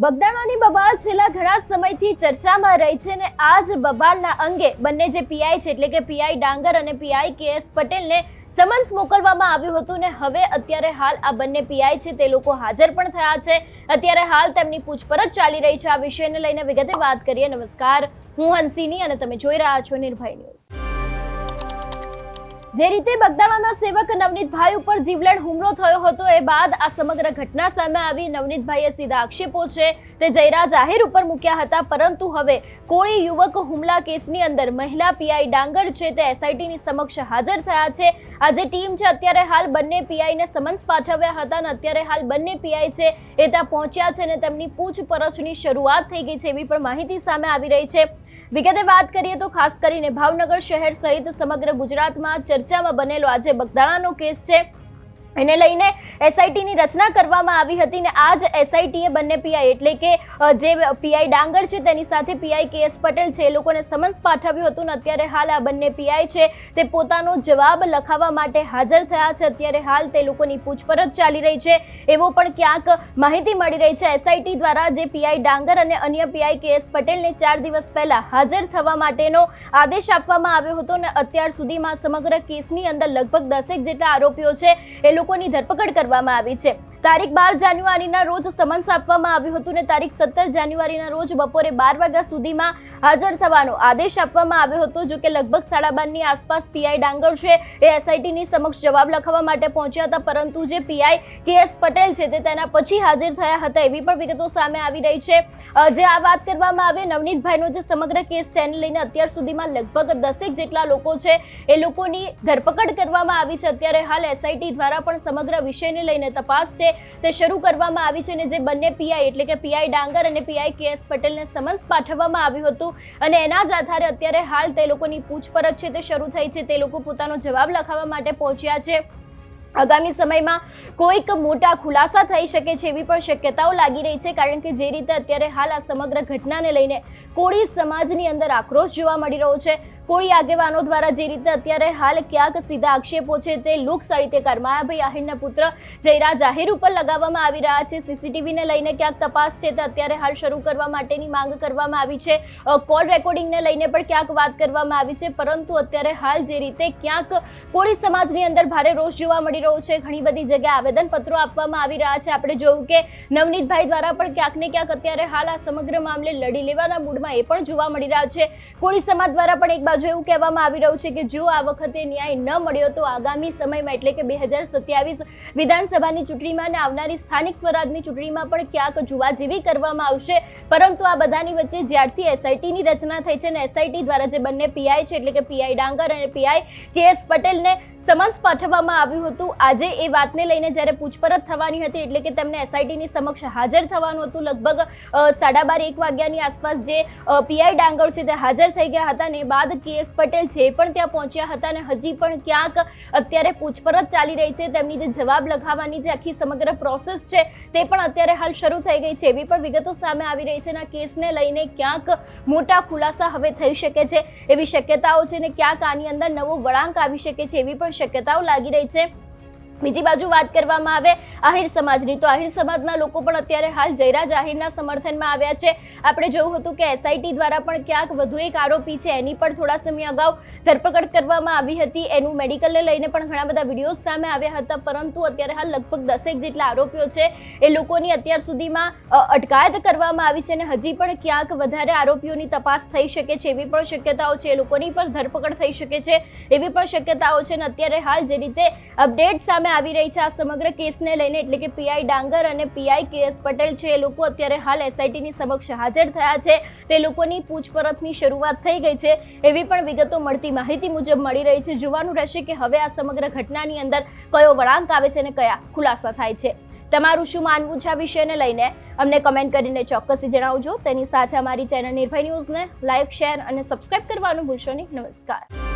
બગદાણાની બબાલ છેલ્લા ઘણા સમયથી ચર્ચામાં રહી છે અને આ જ બબાલના અંગે બંને જે પીઆઈ છે એટલે કે પીઆઈ ડાંગર અને પીઆઈ કે.એસ. પટેલને સમન્સ મોકલવામાં આવ્યું હતું ને હવે અત્યારે હાલ આ બંને પીઆઈ છે તે લોકો હાજર પણ થયા છે। અત્યારે હાલ તેમની પૂછપરછ ચાલી રહી છે। આ વિષયને લઈને વિગતે વાત કરીએ। નમસ્કાર, હું હંસિની અને તમે જોઈ રહ્યા છો નિર્ભય ન્યૂઝ। જે રીતે બગદાણાના સેવક નવનીતભાઈ ઉપર જીવલેણ હુમલો થયો હતો એ બાદ આ સમગ્ર ઘટના સામે આવી। નવનીતભાઈએ સીધા આક્ષેપો છે તે જયરા જાહેર ઉપર મૂક્યા હતા, પરંતુ હવે કોળી યુવક હુમલા કેસની અંદર મહિલા પીઆઈ ડાંગર છે તે એસઆઈટીની સમક્ષ હાજર થયા છે। આ જે ટીમ છે અત્યારે હાલ બંને પીઆઈને સમન્સ પાઠવ્યા હતા અને અત્યારે હાલ બંને પીઆઈ છે એ ત્યાં પહોંચ્યા છે અને તેમની પૂછપરછની શરૂઆત થઈ ગઈ છે એવી પણ માહિતી સામે આવી રહી છે। વિગતે વાત કરીએ તો ખાસ કરીને ભાવનગર શહેર સહિત સમગ્ર ગુજરાતમાં ચર્ચામાં બનેલો આજે બગદાણાનો કેસ છે, એને લઈને એસઆઈટીની રચના કરવામાં આવી હતી ને આ જ એસઆઈટીએ બંને પીઆઈ એટલે કે જે પીઆઈ ડાંગર છે તેની સાથે પીઆઈ કે.એસ. પટેલ છે એ લોકોને સમન્સ પાઠવ્યું હતું ને અત્યારે હાલ આ બંને પીઆઈ છે તે પોતાનો જવાબ લખાવવા માટે હાજર થયા છે। અત્યારે હાલ તે લોકોની પૂછપરછ ચાલી રહી છે એવો પણ ક્યાંક માહિતી મળી રહી છે। એસઆઈટી દ્વારા જે પીઆઈ ડાંગર અને અન્ય પીઆઈ કે.એસ. પટેલને 4 દિવસ પહેલા હાજર થવા માટેનો આદેશ આપવામાં આવ્યો હતો ને અત્યાર સુધીમાં સમગ્ર કેસની અંદર લગભગ 10 જેટલા આરોપીઓ છે એ લોકોની ધરપકડ કરવામાં આવી છે। તારીખ 12 જાન્યુઆરીના રોજ સમન્સ આપવામાં આવ્યું હતું ને તારીખ 17 જાન્યુઆરીના રોજ બપોરે 12 વાગ્યા સુધીમાં હાજર થવાનો આદેશ આપવામાં આવ્યો હતો। જો કે લગભગ 12:30 ની આસપાસ પીઆઈ ડાંગર છે એ એસઆઈટીની સમક્ષ જવાબ લખાવવા માટે પહોંચ્યા હતા, પરંતુ જે પીઆઈ કે.એસ. પટેલ છે તે તેના પછી હાજર થયા હતા એવી પણ વિગતો સામે આવી રહી છે। જે આ વાત કરવામાં આવે નવનીતભાઈનો જે સમગ્ર કેસ છે એને લઈને અત્યાર સુધીમાં લગભગ 10 જેટલા લોકો છે એ લોકોની ધરપકડ કરવામાં આવી છે। અત્યારે હાલ એસઆઈટી દ્વારા પણ સમગ્ર વિષયને લઈને તપાસ છે તે શરૂ કરવામાં આવી છે અને જે બંને પીઆઈ એટલે કે પીઆઈ ડાંગર અને પીઆઈ કે.એસ. પટેલને સમન્સ પાઠવવામાં આવ્યું હતું અને એના જ આધારે અત્યારે હાલ તે લોકોની પૂછપરછ છે તે શરૂ થઈ છે। તે લોકો પોતાનો જવાબ લખાવવા માટે પહોંચ્યા છે। આગામી સમયમાં કોઈક મોટા ખુલાસા થઈ શકે છે એવી પણ શક્યતાઓ લાગી રહી છે, કારણ કે જે રીતે અત્યારે હાલ આ સમગ્ર ઘટનાને લઈને કોળી સમાજની અંદર આક્રોશ જોવા મળી રહ્યો છે। કોળી આગેવાનો દ્વારા જે રીતે અત્યારે હાલ ક્યાંક સીધા આક્ષેપો છે તે લોક સાહિત્યકાર માયાભાઈ આહિરના પુત્ર જયરા જાહેર ઉપર લગાવવામાં આવી રહ્યા છે। સીસીટીવીને લઈને ક્યાંક તપાસ છે તે અત્યારે હાલ શરૂ કરવા માટેની માંગ કરવામાં આવી છે। કોલ રેકોર્ડિંગને લઈને પણ ક્યાંક વાત કરવામાં આવી છે, પરંતુ અત્યારે હાલ જે રીતે ક્યાંક કોળી સમાજની અંદર ભારે રોષ જોવા મળી રહ્યો છે, ઘણી બધી જગ્યાએ આવેદનપત્રો આપવામાં આવી રહ્યા છે। આપણે જોયું કે નવનીતભાઈ દ્વારા પણ ક્યાંક ને ક્યાંક અત્યારે હાલ આ સમગ્ર મામલે લડી લેવાના મૂડમાં એ પણ જોવા મળી રહ્યા છે। કોળી સમાજ દ્વારા પણ એક એવું કહેવામાં આવી રહ્યું છે કે જો આ વખતે ન્યાય ન મળ્યો તો આગામી સમયમાં એટલે કે 2027 વિધાનસભાની ચૂંટણીમાં અને આવનારી સ્થાનિક સ્વરાજની ચૂંટણીમાં પણ ક્યાંક જુવાજીવી કરવામાં આવશે। પરંતુ આ બધાની વચ્ચે જ્યારથી એસઆઈટીની રચના થઈ છે ને એસઆઈટી દ્વારા જે બંને પીઆઈ છે એટલે કે પીઆઈ ડાંગર અને પીઆઈ કે.એસ. પટેલને સમન્સ પાઠવવામાં આવ્યું હતું, આજે એ વાતને લઈને જ્યારે પૂછપરછ થવાની હતી એટલે કે તેમને એસઆઈટીની સમક્ષ હાજર થવાનું હતું, લગભગ 12:30-1 વાગ્યાની આસપાસ જે પીઆઈ ડાંગર છે તે હાજર થઈ ગયા હતા ને બાદ કે.એસ. પટેલ છે એ પણ ત્યાં પહોંચ્યા હતા અને હજી પણ ક્યાંક અત્યારે પૂછપરછ ચાલી રહી છે। તેમની જે જવાબ લખાવવાની જે આખી સમગ્ર પ્રોસેસ છે તે પણ અત્યારે હાલ શરૂ થઈ ગઈ છે એવી પણ વિગતો સામે આવી રહી છે અને આ કેસને લઈને ક્યાંક મોટા ખુલાસા હવે થઈ શકે છે એવી શક્યતાઓ છે ને ક્યાંક આની અંદર નવો વળાંક આવી શકે છે એવી પણ શક્યતાઓ લાગી રહી છે। બીજી બાજુ વાત કરવામાં આવે આહિર સમાજની તો આહિર સમાજના લોકો પણ અત્યારે હાલ જયરા જાહેરના સમર્થનમાં આવ્યા છે। આપણે જોયું હતું કે એસઆઈટી દ્વારા પણ ક્યાંક વધુ એક આરોપી છે એની પણ થોડા સમય અગાઉ ધરપકડ કરવામાં આવી હતી, એનું મેડિકલને લઈને પણ ઘણા બધા વિડીયો સામે આવ્યા હતા, પરંતુ અત્યારે હાલ લગભગ 10 જેટલા આરોપીઓ છે એ લોકોની અત્યાર સુધીમાં અટકાયત કરવામાં આવી છે અને હજી પણ ક્યાંક વધારે આરોપીઓની તપાસ થઈ શકે છે એવી પણ શક્યતાઓ છે, એ લોકોની પણ ધરપકડ થઈ શકે છે એવી પણ શક્યતાઓ છે અને અત્યારે હાલ જે રીતે અપડેટ સામે આવી રહી છે આ સમગ્ર કેસને લઈને એટલે કે પીઆઈ ડાંગર અને પીઆઈ કે.એસ. પટેલ છે એ લોકો અત્યારે હાલ એસઆઈટીની સમક્ષ હાજર થયા છે, તે લોકોની પૂછપરછની શરૂઆત થઈ ગઈ છે એવી પણ વિગતો મળતી માહિતી મુજબ મળી રહી છે। જોવાનું રહેશે કે હવે આ સમગ્ર ઘટનાની અંદર કયો વળાંક આવે છે અને કયા ખુલાસા થાય છે। તમારું શું માનવું છે આ વિષયને લઈને અમને કમેન્ટ કરીને ચોક્કસથી જણાવજો। તેની સાથે અમારી ચેનલ નિર્ભય ન્યૂઝને લાઈક, શેર અને સબસ્ક્રાઇબ કરવાનું ભૂલશો નહીં। નમસ્કાર।